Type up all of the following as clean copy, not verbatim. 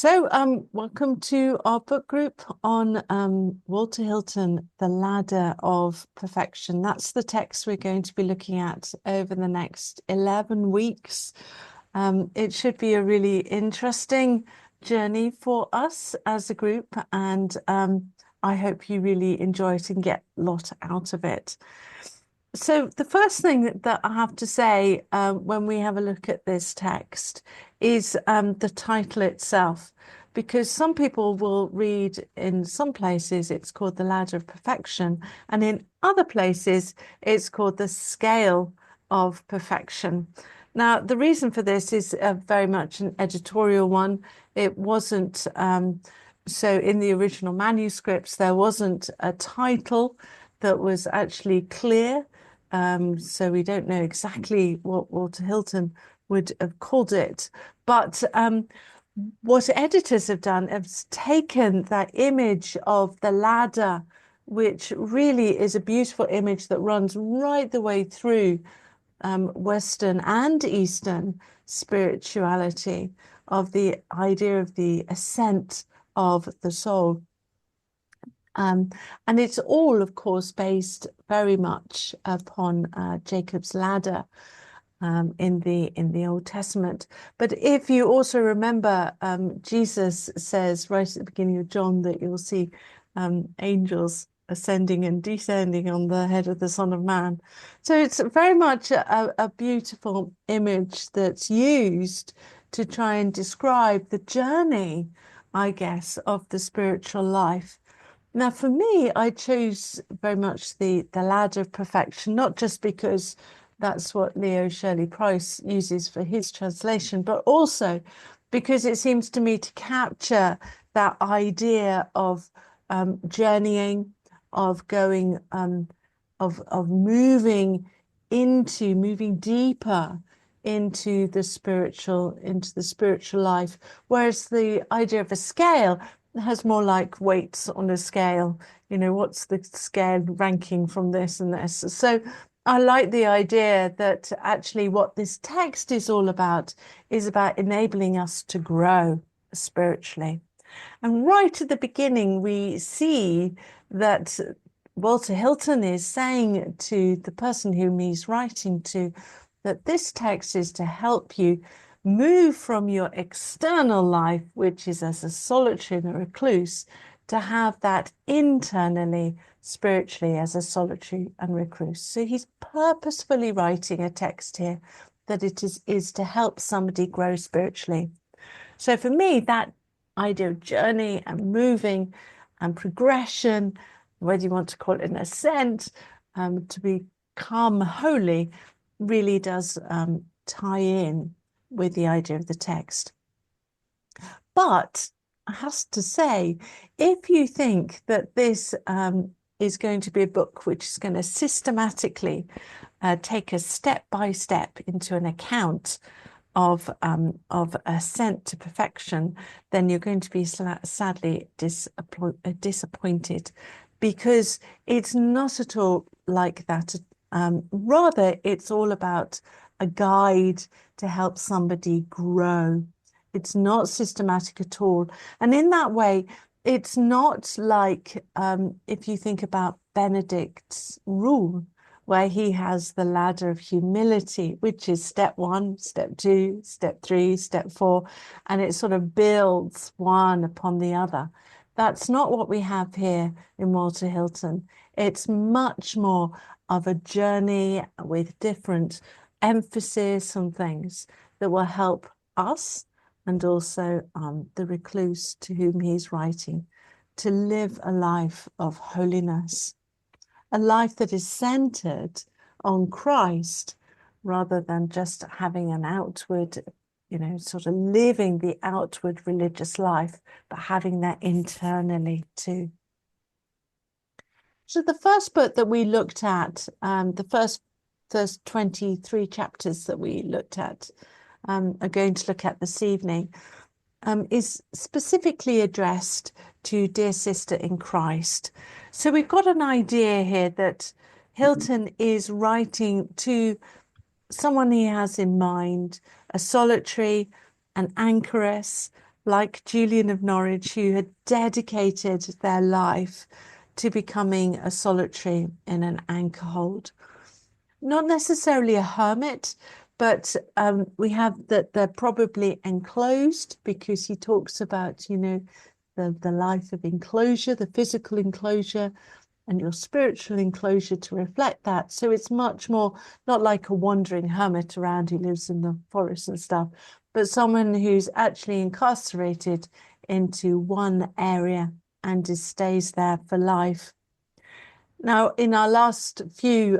Welcome to our book group on Walter Hilton, The Ladder of Perfection. That's the text we're going to be looking at over the next 11 weeks. It should be a really interesting journey for us as a group, and I hope you really enjoy it and get a lot out of it. So the first thing that I have to say when we have a look at this text is the title itself, because some people will read in some places it's called the Ladder of Perfection, and in other places it's called the Scale of Perfection. Now, the reason for this is very much an editorial one. It wasn't, so in the original manuscripts, there wasn't a title that was actually clear. So we don't know exactly what Walter Hilton would have called it. But what editors have done is taken that image of the ladder, which really is a beautiful image that runs right the way through Western and Eastern spirituality, of the idea of the ascent of the soul. And it's all, of course, based very much upon Jacob's ladder in the Old Testament. But if you also remember, Jesus says right at the beginning of John that you'll see angels ascending and descending on the head of the Son of Man. So it's very much a beautiful image that's used to try and describe the journey, I guess, of the spiritual life. Now, for me, I chose very much the ladder of perfection, not just because that's what Leo Shirley Price uses for his translation, but also because it seems to me to capture that idea of journeying, of going, of moving deeper into the spiritual life, whereas the idea of a scale has more like weights on a scale. You know, what's the scale ranking from this and this? So I like the idea that actually what this text is all about is about enabling us to grow spiritually. And right at the beginning, we see that Walter Hilton is saying to the person whom he's writing to that this text is to help you move from your external life, which is as a solitary and a recluse, to have that internally, spiritually, as a solitary and recluse. So he's purposefully writing a text here that it is to help somebody grow spiritually. So for me, that idea of journey and moving and progression, whether you want to call it an ascent, to become holy, really does tie in with the idea of the text. But I have to say, if you think that this is going to be a book which is going to systematically take us step by step into an account of ascent to perfection, then you're going to be sadly disappointed, because it's not at all like that. Rather, it's all about a guide to help somebody grow. It's not systematic at all. And in that way, it's not like if you think about Benedict's rule, where he has the ladder of humility, which is step 1, step 2, step 3, step 4, and it sort of builds one upon the other. That's not what we have here in Walter Hilton. It's much more of a journey with different emphasis on things that will help us and also the recluse to whom he's writing to live a life of holiness, a life that is centered on Christ rather than just having an outward, sort of living the outward religious life, but having that internally too. So the first book that we looked at, the first 23 chapters that we looked at, are going to look at this evening, is specifically addressed to Dear Sister in Christ. So we've got an idea here that Hilton is writing to someone he has in mind, a solitary, an anchoress, like Julian of Norwich, who had dedicated their life to becoming a solitary in an anchor hold. Not necessarily a hermit, but we have that they're probably enclosed, because he talks about, you know, the life of enclosure, the physical enclosure, and your spiritual enclosure to reflect that. So it's much more not like a wandering hermit around who lives in the forest and stuff, but someone who's actually incarcerated into one area and stays there for life. Now, in our last few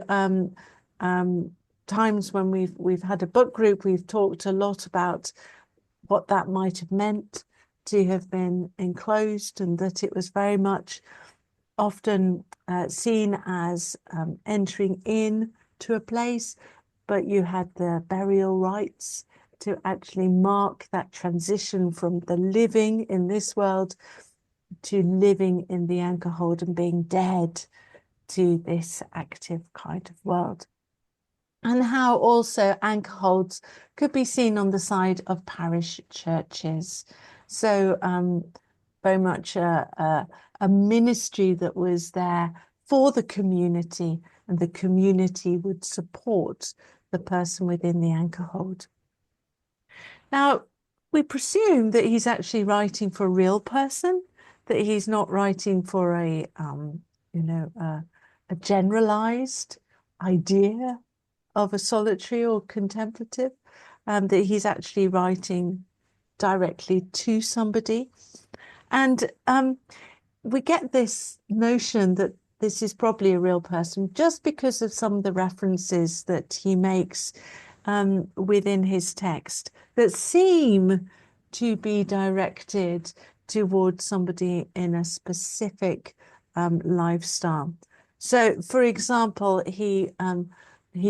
times when we've had a book group, we've talked a lot about what that might have meant to have been enclosed, and that it was very much often seen as entering in to a place, but you had the burial rites to actually mark that transition from the living in this world to living in the anchor hold and being dead to this active kind of world. And how also anchor holds could be seen on the side of parish churches. So very much a ministry that was there for the community, and the community would support the person within the anchor hold. Now, we presume that he's actually writing for a real person, that he's not writing for a, you know, a generalized idea of a solitary or contemplative, that he's actually writing directly to somebody. And we get this notion that this is probably a real person just because of some of the references that he makes within his text that seem to be directed towards somebody in a specific lifestyle. So, for example, he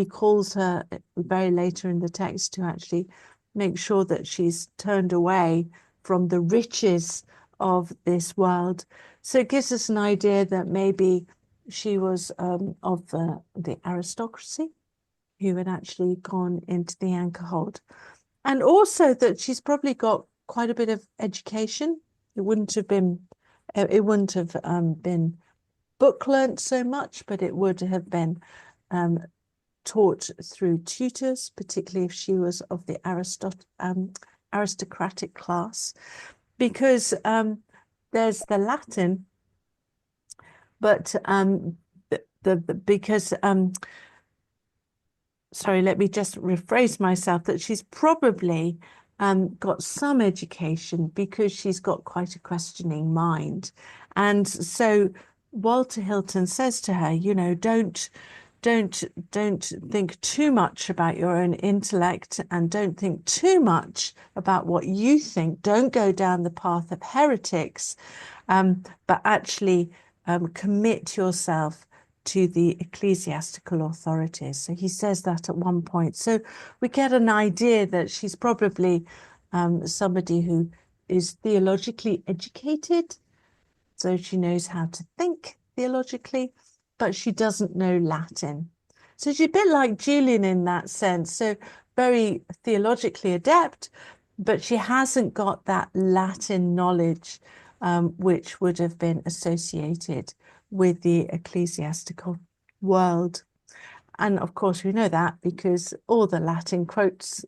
calls her very later in the text to actually make sure that she's turned away from the riches of this world. So it gives us an idea that maybe she was of the aristocracy who had actually gone into the anchor hold. And also that she's probably got quite a bit of education. It wouldn't have been book learnt so much, but it would have been taught through tutors, particularly if she was of the aristocratic class, because there's the Latin, but sorry, let me just rephrase myself, that she's probably got some education because she's got quite a questioning mind. And so Walter Hilton says to her, you know, don't think too much about your own intellect, and don't think too much about what you think. Don't go down the path of heretics, but actually commit yourself to the ecclesiastical authorities. So he says that at one point. So we get an idea that she's probably somebody who is theologically educated, so she knows how to think theologically, but she doesn't know Latin. So she's a bit like Julian in that sense. So very theologically adept, but she hasn't got that Latin knowledge, which would have been associated with the ecclesiastical world. And of course, we know that because all the Latin quotes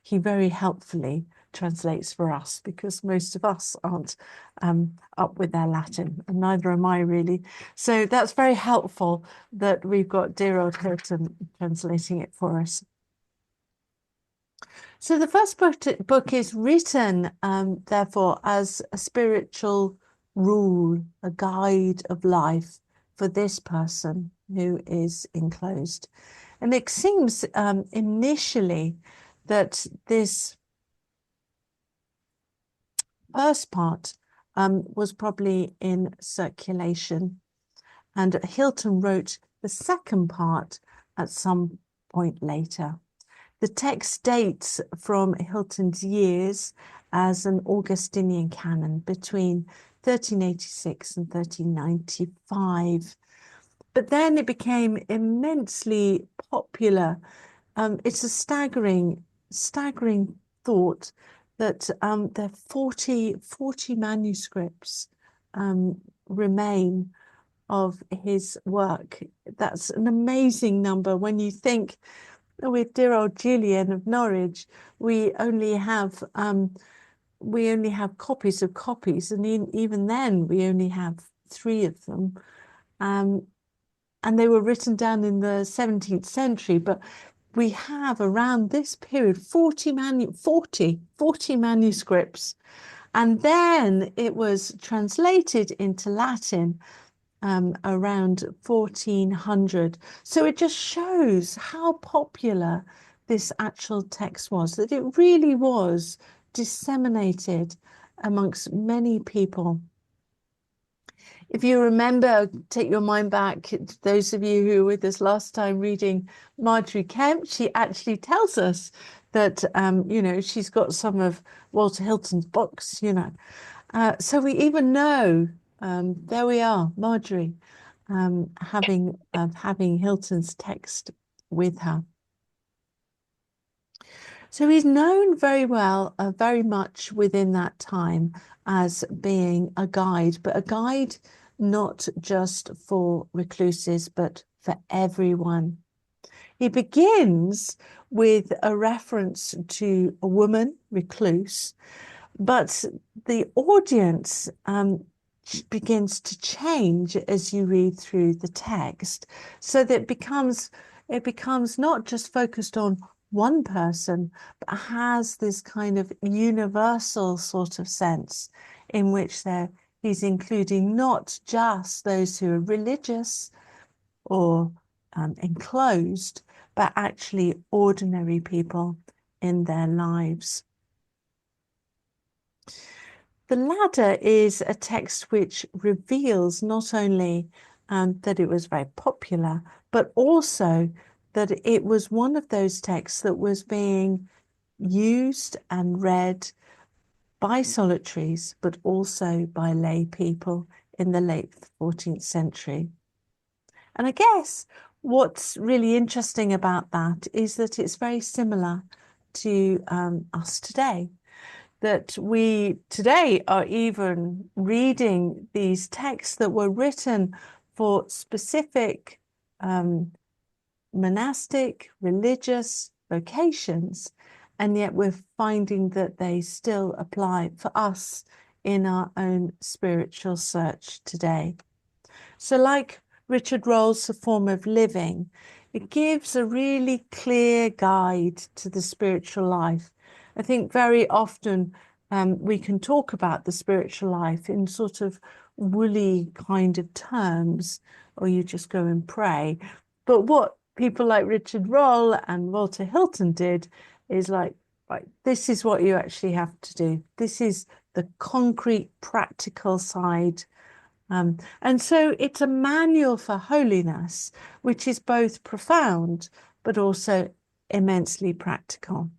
he very helpfully translates for us, because most of us aren't up with their Latin, and neither am I really. So that's very helpful that we've got dear old Hilton translating it for us. So the first book is written, therefore, as a spiritual rule, a guide of life for this person who is enclosed. And it seems initially that this first part was probably in circulation, and Hilton wrote the second part at some point later. The text dates from Hilton's years as an Augustinian canon between 1386 and 1395. But then it became immensely popular. It's a staggering thought that there are 40 manuscripts remain of his work. That's an amazing number when you think with dear old Julian of Norwich, we only have copies of copies, and even then we only have 3 of them. And they were written down in the 17th century, but we have around this period 40 manuscripts. And then it was translated into Latin around 1400. So it just shows how popular this actual text was, that it really was disseminated amongst many people. If you remember, take your mind back, those of you who were with us last time reading Marjorie Kemp, she actually tells us that, she's got some of Walter Hilton's books, So we even know, there we are, Marjorie, having Hilton's text with her. So he's known very well, very much within that time as being a guide, but a guide not just for recluses, but for everyone. He begins with a reference to a woman recluse, but the audience begins to change as you read through the text, so that it becomes not just focused on one person, but has this kind of universal sort of sense in which he's including not just those who are religious or enclosed, but actually ordinary people in their lives. The ladder is a text which reveals not only that it was very popular, but also that it was one of those texts that was being used and read by solitaries, but also by lay people in the late 14th century. And I guess what's really interesting about that is that it's very similar to us today. That we today are even reading these texts that were written for specific monastic, religious vocations, and yet we're finding that they still apply for us in our own spiritual search today. So like Richard Roll's A Form of Living, it gives a really clear guide to the spiritual life. I think very often we can talk about the spiritual life in sort of woolly kind of terms, or you just go and pray. But what people like Richard Roll and Walter Hilton did is like, right, this is what you actually have to do. This is the concrete, practical side. And so it's a manual for holiness, which is both profound, but also immensely practical.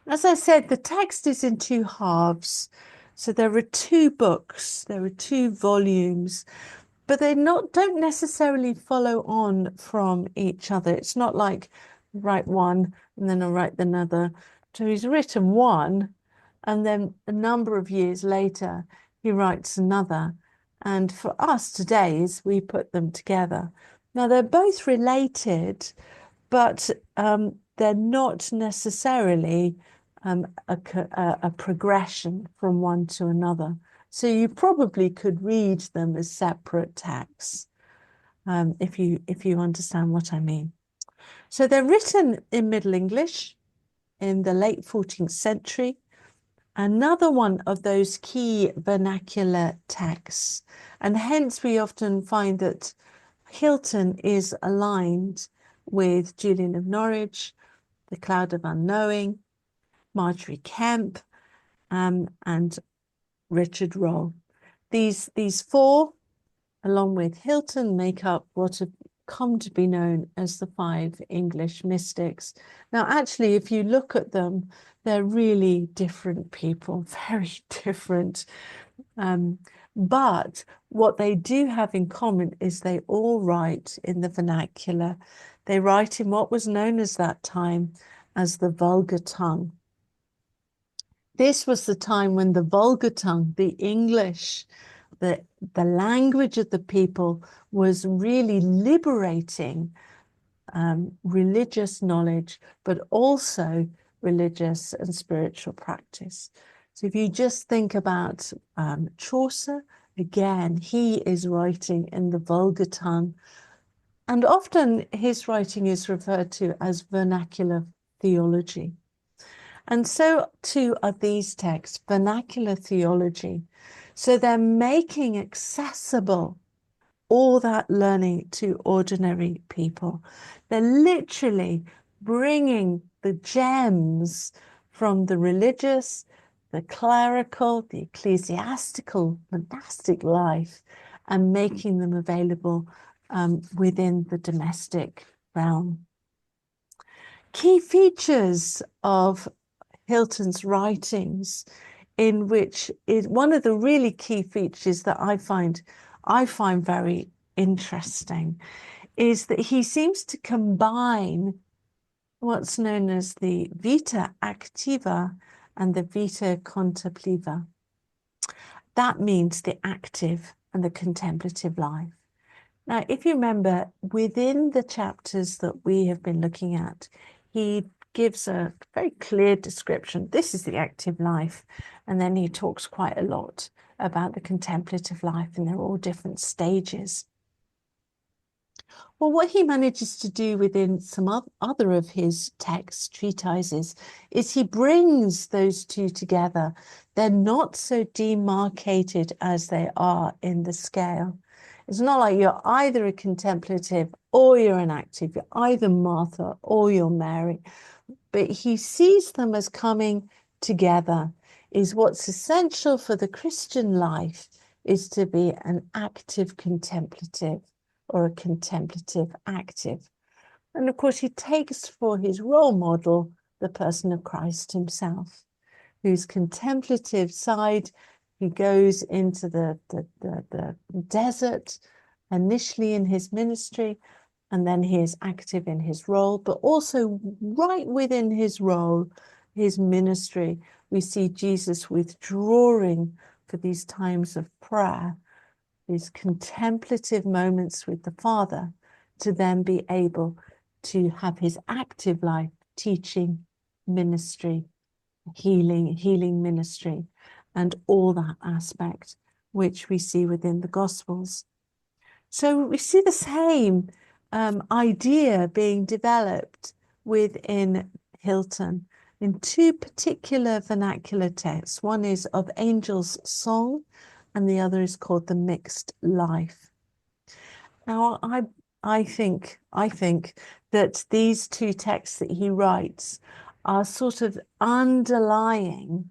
As I said, the text is in 2 halves. So there are 2 books, there are 2 volumes, but they don't necessarily follow on from each other. It's not like write one and then I'll write another. So he's written one, and then a number of years later, he writes another. And for us today, is we put them together. Now, they're both related, but they're not necessarily a progression from one to another. So you probably could read them as separate texts, if you understand what I mean. So they're written in Middle English in the late 14th century. Another one of those key vernacular texts, and hence we often find that Hilton is aligned with Julian of Norwich, The Cloud of Unknowing, Marjorie Kemp, and Richard Roll. These 4, along with Hilton, make up what have come to be known as the 5 English mystics. Now, actually, if you look at them, they're really different people, very different. But what they do have in common is they all write in the vernacular. They write in what was known as that time as the vulgar tongue. This was the time when the vulgar tongue, the English, the, the language of the people was really liberating religious knowledge, but also religious and spiritual practice. So if you just think about Chaucer, again, he is writing in the vulgar tongue, and often his writing is referred to as vernacular theology. And so too are these texts, vernacular theology. So they're making accessible all that learning to ordinary people. They're literally bringing the gems from the religious, the clerical, the ecclesiastical, monastic life and making them available within the domestic realm. Key features of Hilton's writings, in which is one of the really key features that I find very interesting, is that he seems to combine what's known as the vita activa and the vita contemplativa. That means the active and the contemplative life. Now, if you remember, within the chapters that we have been looking at, he gives a very clear description. This is the active life. And then he talks quite a lot about the contemplative life, and they're all different stages. Well, what he manages to do within some other of his texts, treatises, is he brings those two together. They're not so demarcated as they are in the scale. It's not like you're either a contemplative or you're an active. You're either Martha or you're Mary. But he sees them as coming together. Is what's essential for the Christian life is to be an active contemplative or a contemplative active. And of course, he takes for his role model the person of Christ himself, whose contemplative side, he goes into the desert initially in his ministry, and then he is active in his role, but also right within his role, his ministry, we see Jesus withdrawing for these times of prayer, these contemplative moments with the Father, to then be able to have his active life, teaching, ministry, healing ministry, and all that aspect which we see within the Gospels. So we see the same idea being developed within Hilton in two particular vernacular texts. One is of Angel's Song, and the other is called The Mixed Life. Now, I think that these two texts that he writes are sort of underlying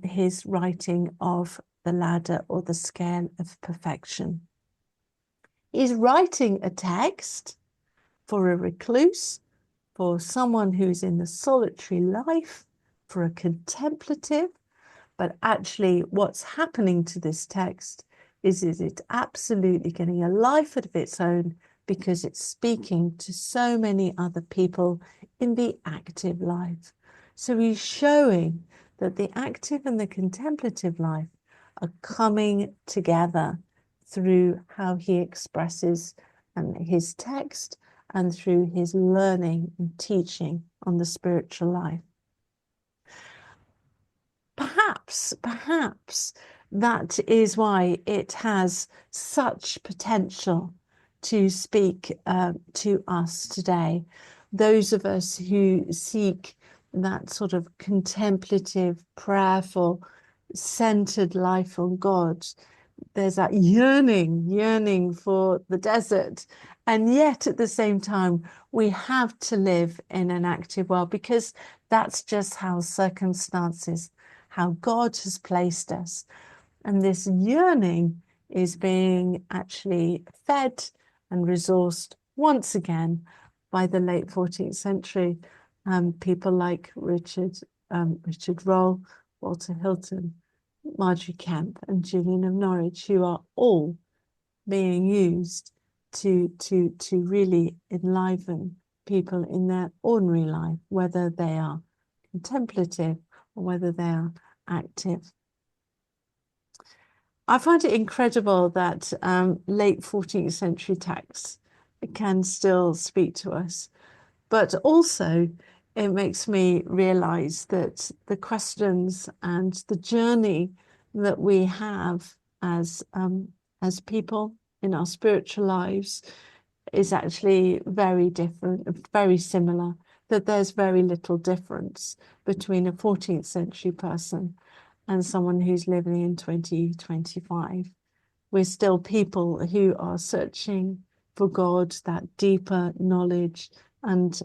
his writing of the ladder or the scale of perfection. He's writing a text for a recluse, for someone who's in the solitary life, for a contemplative, but actually what's happening to this text is it's absolutely getting a life of its own because it's speaking to so many other people in the active life. So he's showing that the active and the contemplative life are coming together through how he expresses his text and through his learning and teaching on the spiritual life. Perhaps that is why it has such potential to speak to us today. Those of us who seek that sort of contemplative, prayerful, centered life on God. There's that yearning for the desert. And yet at the same time, we have to live in an active world because that's just how circumstances, how God has placed us. And this yearning is being actually fed and resourced once again by the late 14th century people like Richard Rolle, Walter Hilton, Marjorie Kemp, and Julian of Norwich, who are all being used to really enliven people in their ordinary life, whether they are contemplative or whether they are active. I find it incredible that late 14th century texts can still speak to us, but also it makes me realize that the questions and the journey that we have as people in our spiritual lives is actually very different, very similar, that there's very little difference between a 14th century person and someone who's living in 2025. We're still people who are searching for God, that deeper knowledge, and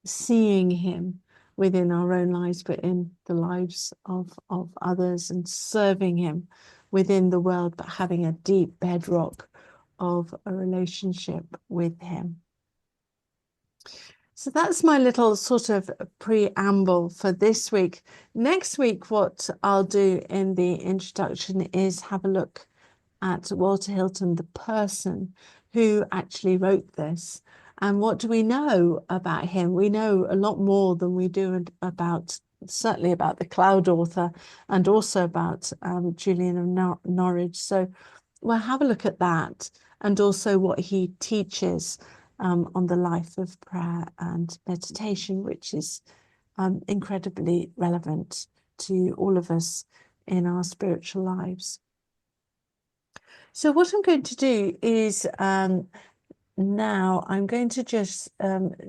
seeing him within our own lives, but in the lives of others, and serving him within the world, but having a deep bedrock of a relationship with him. So that's my little sort of preamble for this week. Next week, what I'll do in the introduction is have a look at Walter Hilton, the person who actually wrote this. And what do we know about him? We know a lot more than we do about, certainly about the Cloud author, and also about Julian of Norwich. So we'll have a look at that, and also what he teaches on the life of prayer and meditation, which is incredibly relevant to all of us in our spiritual lives. So what I'm going to do is now I'm going to just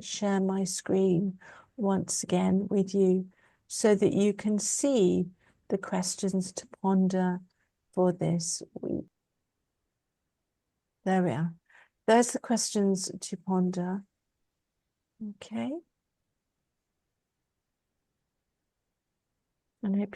share my screen once again with you so that you can see the questions to ponder for this week. There we are. There's the questions to ponder. Okay. And I hope